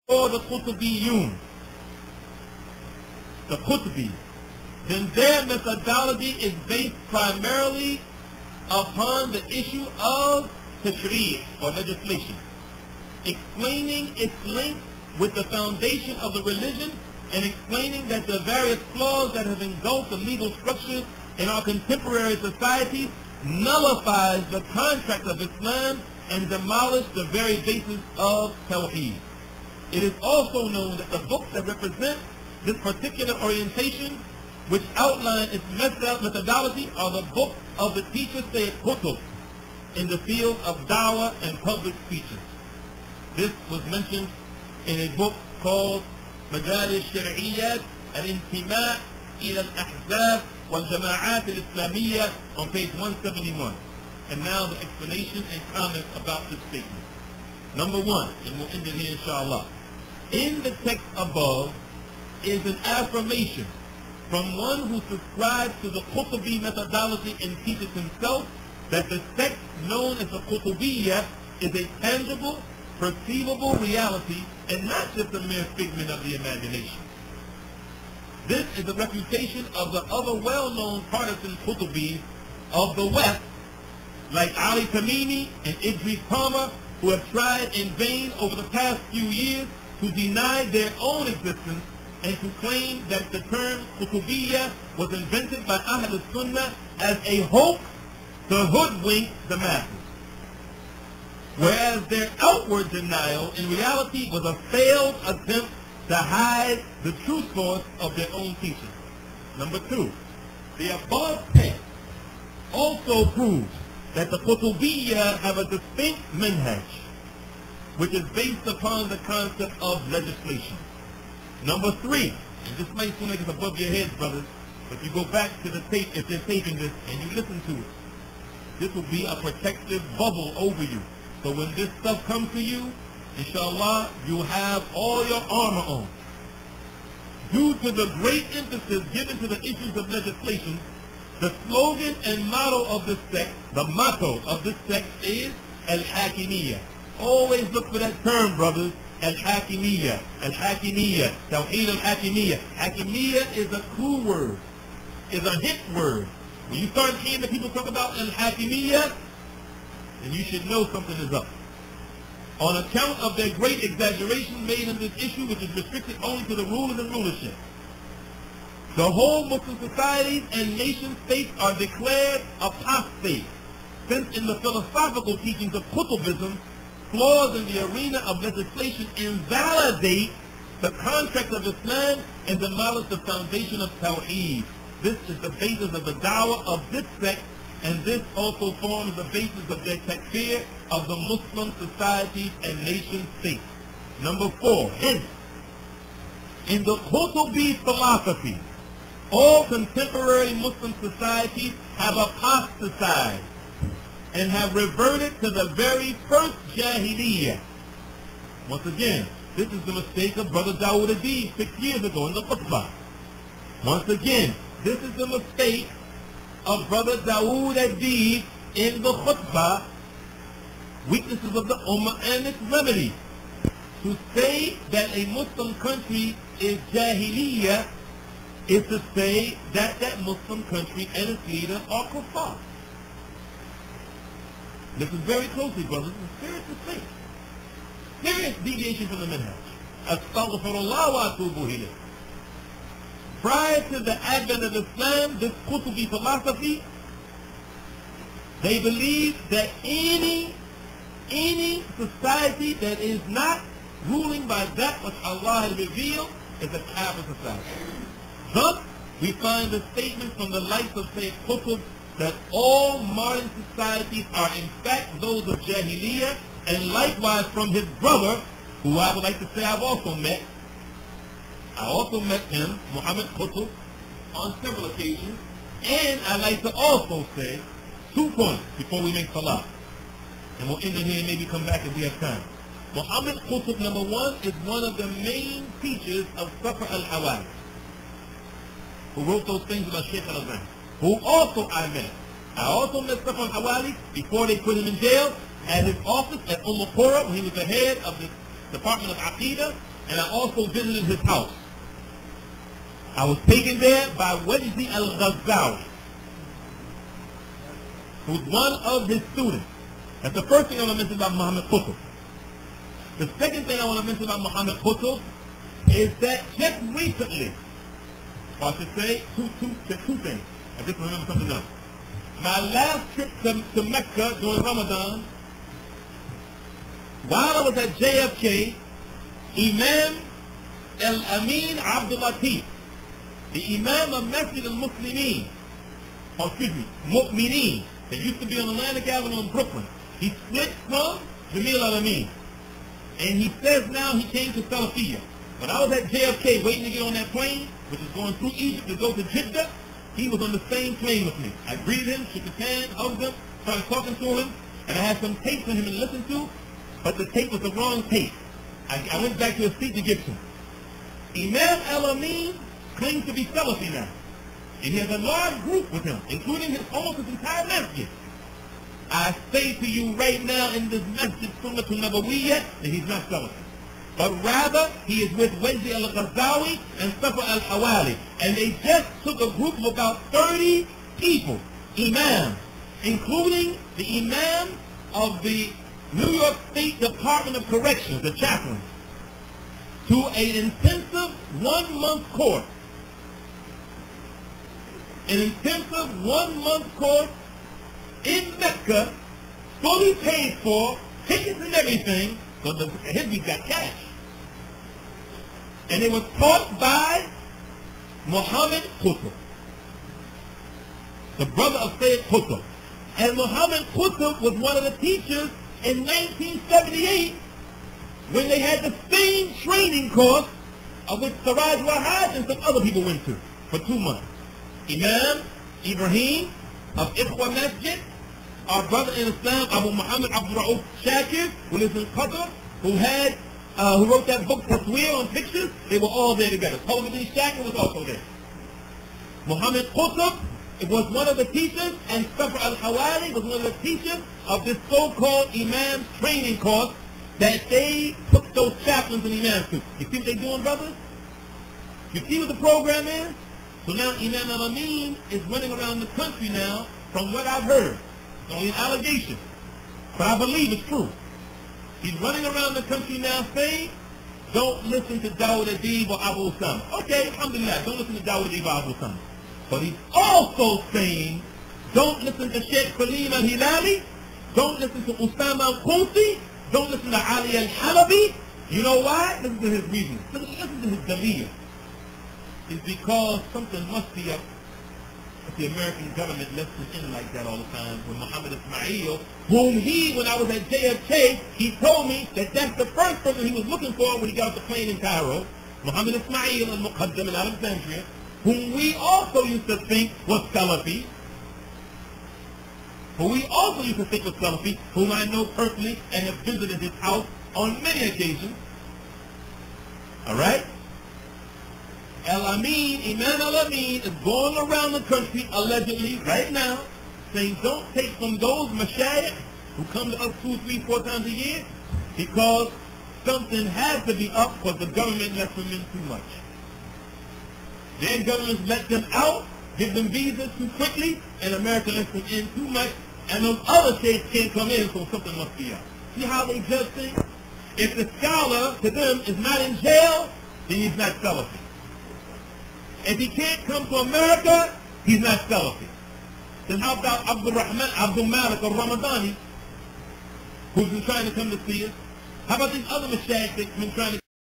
or the Qutubiyun, the Qutbi, then their methodology is based primarily upon the issue of tashri' or legislation, explaining its link with the foundation of the religion and explaining that the various flaws that have engulfed the legal structures in our contemporary society nullifies the contract of Islam and demolish the very basis of Tawheed. It is also known that the books that represent this particular orientation, which outline its methodology, are the books of the teacher Sayyid Qutb in the field of dawah and public speeches. This was mentioned in a book called مجال الشرعيات الانتماء إلى الأحزاب والجماعات الإسلامية on page 171. And now the explanation and comments about this statement. Number one, and we'll end it here inshallah. In the text above is an affirmation from one who subscribes to the Qutbi methodology and teaches himself that the sect known as the Qutubiyya is a tangible, perceivable reality and not just a mere figment of the imagination. This is a refutation of the other well-known partisan Qutubis of the West, like Ali Tamimi and Idris Palmer, who have tried in vain over the past few years to deny their own existence and to claim that the term Qutubiyya was invented by Ahl al-Sunnah as a hoax to hoodwink the masses, whereas their outward denial in reality was a failed attempt to hide the true source of their own teaching. Number two, the above text also proves that the Qutubiyya have a distinct manhaj, which is based upon the concept of legislation. Number three, and this might seem like it's above your heads, brothers, but you go back to the tape, if they're taping this, and you listen to it, this will be a protective bubble over you. So when this stuff comes to you, inshallah, you'll have all your armor on. Due to the great emphasis given to the issues of legislation, the slogan and motto of this sect, is Al-Hakimiyya. Always look for that term, brothers. Al-Hakimiyya, Al-Hakimiyya, Tawheed Al-Hakimiyya. Hakimiyya is a clue word, is a hint word. When you start hearing the people talk about Al-Hakimiyya, then you should know something is up. On account of their great exaggeration made in this issue, which is restricted only to the rulers and rulership, the whole Muslim societies and nation states are declared apostate, since in the philosophical teachings of Qutubism, flaws in the arena of legislation invalidate the contract of Islam and demolish the foundation of Tawheed. This is the basis of the dawah of this sect, and this also forms the basis of their takfir of the Muslim societies and nation states. Number four, hence, in the Qutubi philosophy, all contemporary Muslim societies have apostatized and have reverted to the very first Jahiliyyah. Once again, this is the mistake of Brother Daawood Adeeb 6 years ago in the khutbah. Once again, this is the mistake of Brother Daawood Adeeb in the khutbah, weaknesses of the Ummah and its remedy. To say that a Muslim country is Jahiliyyah is to say that that Muslim country and its leader are kuffar. Listen very closely, brothers. It's a serious mistake. Serious deviation from the manhaj. Astaghfirullah wa atubu ilayh. Prior to the advent of Islam, this Qutubi philosophy, they believed that any society that is not ruling by that which Allah has revealed is a kafir society. Thus, we find a statement from the likes of Sayyid Qutb that all modern societies are in fact those of Jahiliyyah, and likewise from his brother, who I would like to say I've also met. I also met him, Muhammad Qutb, on several occasions, and I'd like to also say 2 points before we make salah. And we'll end it here and maybe come back if we have time. Muhammad Qutb, number one, is one of the main teachers of Safar al-Hawali, who wrote those things about Sheikh al-Azhar, who also I met. I also met Safar al-Hawali before they put him in jail at his office at Qura when he was the head of the Department of Aqidah, and I also visited his house. I was taken there by Wajdi al-Ghazawi, who's one of his students. That's the first thing I want to mention about Muhammad Qutb. The second thing I want to mention about Muhammad Qutb is that just recently, or I should say two things. I just remember something else. My last trip to Mecca during Ramadan, while I was at JFK, Imam Al-Amin Abdul Latif, the Imam of Masjid al-Muslimin, or excuse me, Mu'mineen, that used to be on Atlantic Avenue in Brooklyn, he split from Jamil Al-Amin. And he says now he came to Salafiyya. When I was at JFK waiting to get on that plane, which is going through Egypt to go to Jeddah, he was on the same plane with me. I greeted him, shook his hand, hugged him, started talking to him, and I had some tape for him to listen to, but the tape was the wrong tape. I went back to his seat to give him. Imam Al-Amin claims to be Salafi now. And he has a large group with him, including almost his entire masjid. I say to you right now in this masjid Sunnatul Nabawiyyah that he's not Salafi. But rather, he is with Wajdi al-Ghazawi and Safa al-Hawali. And they just took a group of about 30 people, imams, including the imam of the New York State Department of Corrections, the chaplain, to an intensive 1-month course. An intensive 1-month course in Mecca, fully paid for, tickets and everything, because the Hizbis got cash. And it was taught by Muhammad Qutb, the brother of Sayyid Qutb. And Muhammad Qutb was one of the teachers in 1978 when they had the same training course of which Siraj Wahaj and some other people went to for 2 months. Imam Ibrahim of Ikhwa Masjid, our brother in Islam, Abu Muhammad Abdul Rauf Shakir, who lives in Qatar, who wrote that book, Tasweer, on pictures, they were all there together. Qutb Shakir was also there. Muhammad Qutb was one of the teachers, and Safa al-Hawali was one of the teachers of this so-called Imam training course that they took those chaplains and imams to. You see what they're doing, brothers? You see what the program is? So now Imam Al-Amin is running around the country now, from what I've heard. It's only an allegation, but I believe it's true. He's running around the country now saying, don't listen to Daawood Adeeb or Abu Usama. Okay, alhamdulillah, don't listen to Daawood Adeeb or Abu Usama. But he's also saying, don't listen to Sheikh Salim al-Hilali, don't listen to Usama al-Qunsi, don't listen to Ali al-Halabi. You know why? Listen to his reason. Listen to his dalil. It's because something must be up if the American government lets him in like that all the time. With Muhammad Ismail, whom when I was at JFK, he told me that that's the first person he was looking for when he got off the plane in Cairo. Muhammad Ismail al-Muqaddam in Alexandria, whom we also used to think was Salafi. Who whom I know personally and have visited his house on many occasions. Alright? Al-Amin, Imam Al-Amin is going around the country, allegedly, right now, saying don't take from those mashayikh who come to us 2, 3, 4 times a year, because something has to be up because the government lets them in too much. Their governments let them out, give them visas too quickly, and America lets them in too much, and those other sheikhs can't come in, so something must be up. See how they judge things? If the scholar, to them, is not in jail, then he's not Salafi. If he can't come to America, he's not Salafi. Then how about Abdul Malik al-Ramadani, who's been trying to come to see us? How about these other mashayikh that's been trying to